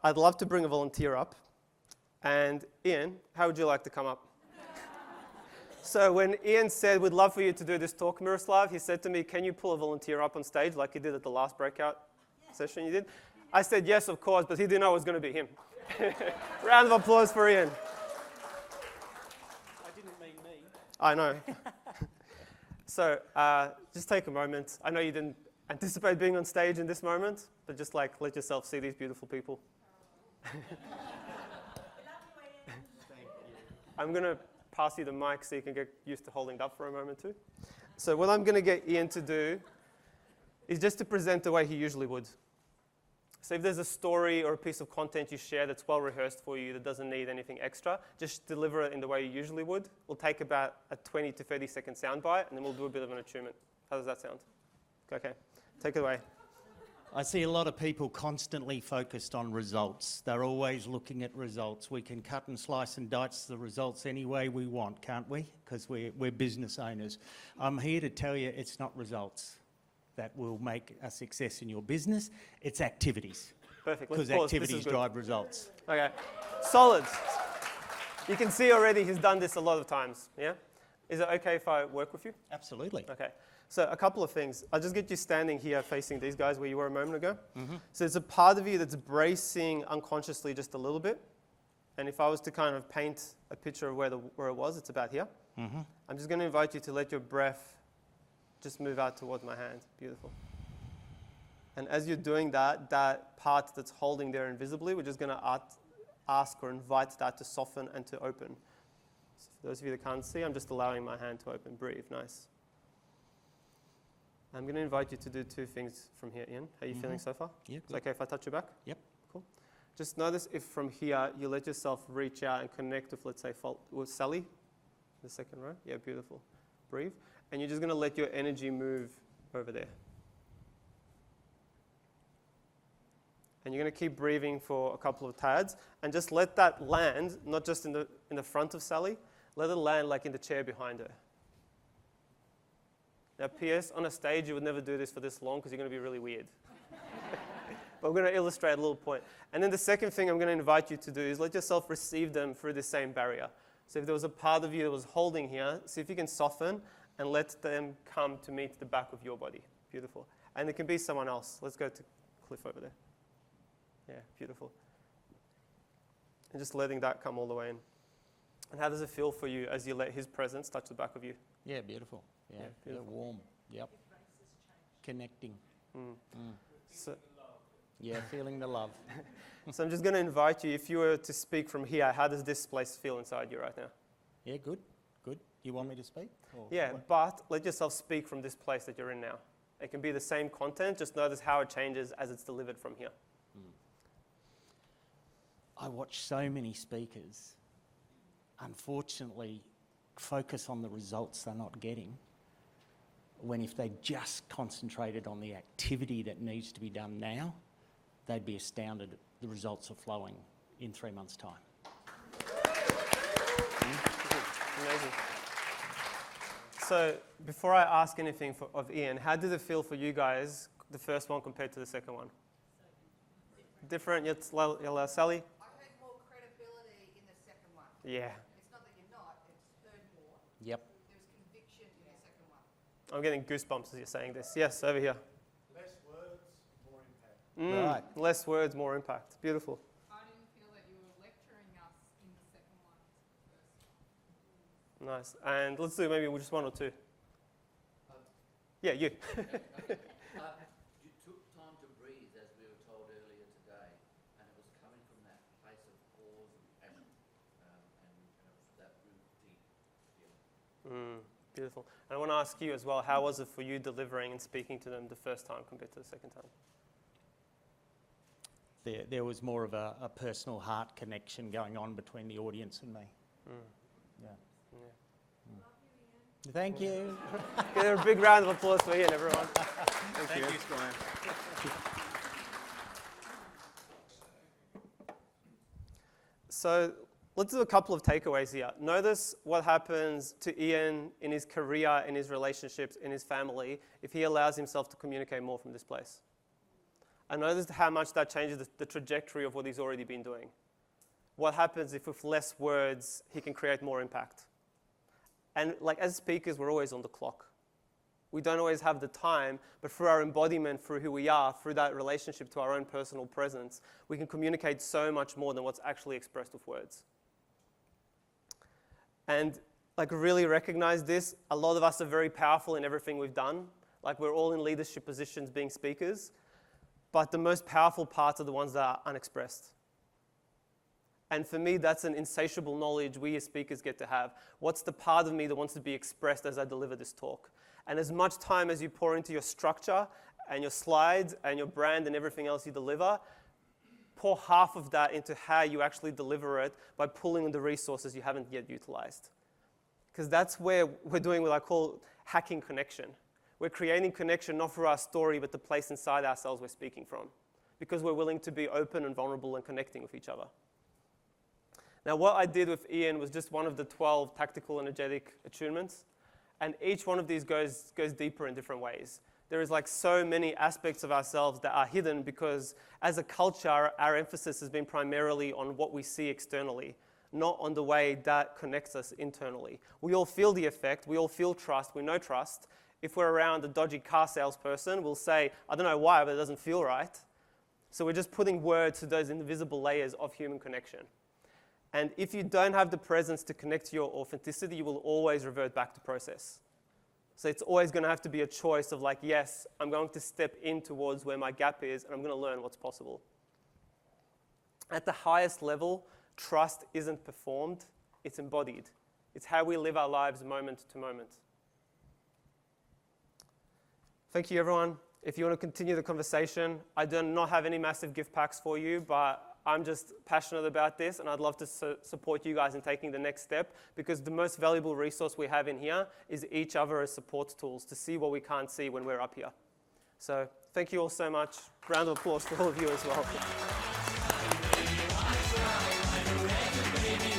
I'd love to bring a volunteer up. And Ian, how would you like to come up? So when Ian said, we'd love for you to do this talk, Miroslav, he said to me, can you pull a volunteer up on stage like you did at the last breakout session you did? I said, yes, of course, but he didn't know it was going to be him. Round of applause for Ian. I didn't mean me. I know. So just take a moment. I know you didn't anticipate being on stage in this moment, but just like let yourself see these beautiful people. I'm going to pass you the mic so you can get used to holding it up for a moment too. So what I'm going to get Ian to do is just to present the way he usually would. So if there's a story or a piece of content you share that's well rehearsed for you that doesn't need anything extra, just deliver it in the way you usually would. We'll take about a 20 to 30 second soundbite and then we'll do a bit of an attunement. How does that sound? Okay, take it away. I see a lot of people constantly focused on results. They're always looking at results. We can cut and slice and dice the results any way we want, can't we? Because we're business owners. I'm here to tell you it's not results that will make a success in your business. It's activities. Perfect. Because activities drive results. Okay, solid. You can see already he's done this a lot of times, yeah? Is it okay if I work with you? Absolutely. Okay. So a couple of things. I'll just get you standing here facing these guys where you were a moment ago. Mm-hmm. So there's a part of you that's bracing unconsciously just a little bit. And if I was to kind of paint a picture of where it was, it's about here. Mm-hmm. I'm just going to invite you to let your breath just move out towards my hand. Beautiful. And as you're doing that, that part that's holding there invisibly, we're just going to ask or invite that to soften and to open. So for those of you that can't see, I'm just allowing my hand to open. Breathe. Nice. I'm going to invite you to do two things from here, Ian. How are you feeling so far? Yeah, Is it okay if I touch your back? Yep. Cool. Just notice if from here you let yourself reach out and connect with, let's say, with Sally, the second row. Yeah, beautiful. Breathe. And you're just going to let your energy move over there. And you're going to keep breathing for a couple of tads and just let that land, not just in the front of Sally, let it land like in the chair behind her. Now, P.S., on a stage, you would never do this for this long because you're going to be really weird. But I'm going to illustrate a little point. And then the second thing I'm going to invite you to do is let yourself receive them through the same barrier. So if there was a part of you that was holding here, see if you can soften and let them come to meet the back of your body. Beautiful. And it can be someone else. Let's go to Cliff over there. Yeah, beautiful. And just letting that come all the way in. And how does it feel for you as you let his presence touch the back of you? Yeah, beautiful. Yeah, beautiful. Warm. Yep. Connecting. So, yeah, feeling the love. So I'm just going to invite you, if you were to speak from here, how does this place feel inside you right now? Yeah, good. You want me to speak? Yeah, but let yourself speak from this place that you're in now. It can be the same content, just notice how it changes as it's delivered from here. I watch so many speakers, unfortunately, focus on the results they're not getting, when if they just concentrated on the activity that needs to be done now, they'd be astounded at the results are flowing in 3 months' time. Amazing. So before I ask anything of Ian, how did it feel for you guys, the first one compared to the second one? Different, yet Sally? I heard more credibility in the second one. Yeah. It's not that you're not, it's heard more. Yep. There was conviction in the second one. I'm getting goosebumps as you're saying this. Yes, over here. Less words, more impact. Right. Less words, more impact. Beautiful. I didn't feel that you were lecturing us in the second one. Nice. And let's do maybe just one or two. Yeah, you. You took time to breathe, as we were told earlier today, and it was coming from that place of pause and passion, and that real deep feeling. Beautiful. And I want to ask you as well, how was it for you delivering and speaking to them the first time compared to the second time? There was more of a personal heart connection going on between the audience and me. Yeah. Thank you. Give a big round of applause for Ian, everyone. Thank you, Squire. So let's do a couple of takeaways here. Notice what happens to Ian in his career, in his relationships, in his family, if he allows himself to communicate more from this place. And notice how much that changes the trajectory of what he's already been doing. What happens if with less words, he can create more impact? And like as speakers, we're always on the clock. We don't always have the time, but through our embodiment, through who we are, through that relationship to our own personal presence, we can communicate so much more than what's actually expressed with words. And like really recognize this, a lot of us are very powerful in everything we've done. Like we're all in leadership positions being speakers, but the most powerful parts are the ones that are unexpressed. And for me, that's an insatiable knowledge we as speakers get to have. What's the part of me that wants to be expressed as I deliver this talk? And as much time as you pour into your structure and your slides and your brand and everything else you deliver, pour half of that into how you actually deliver it by pulling on the resources you haven't yet utilized. Because that's where we're doing what I call hacking connection. We're creating connection not through our story, but the place inside ourselves we're speaking from. Because we're willing to be open and vulnerable and connecting with each other. Now, what I did with Ian was just one of the 12 tactical energetic attunements. And each one of these goes deeper in different ways. There is like so many aspects of ourselves that are hidden because as a culture, our emphasis has been primarily on what we see externally, not on the way that connects us internally. We all feel the effect. We all feel trust. We know trust. If we're around a dodgy car salesperson, we'll say, I don't know why, but it doesn't feel right. So we're just putting words to those invisible layers of human connection. And if you don't have the presence to connect to your authenticity, you will always revert back to process. So it's always going to have to be a choice of like, yes, I'm going to step in towards where my gap is, and I'm going to learn what's possible. At the highest level, trust isn't performed, it's embodied. It's how we live our lives moment to moment. Thank you, everyone. If you want to continue the conversation, I do not have any massive gift packs for you, but I'm just passionate about this, and I'd love to support you guys in taking the next step, because the most valuable resource we have in here is each other as support tools to see what we can't see when we're up here. So thank you all so much. Round of applause for all of you as well.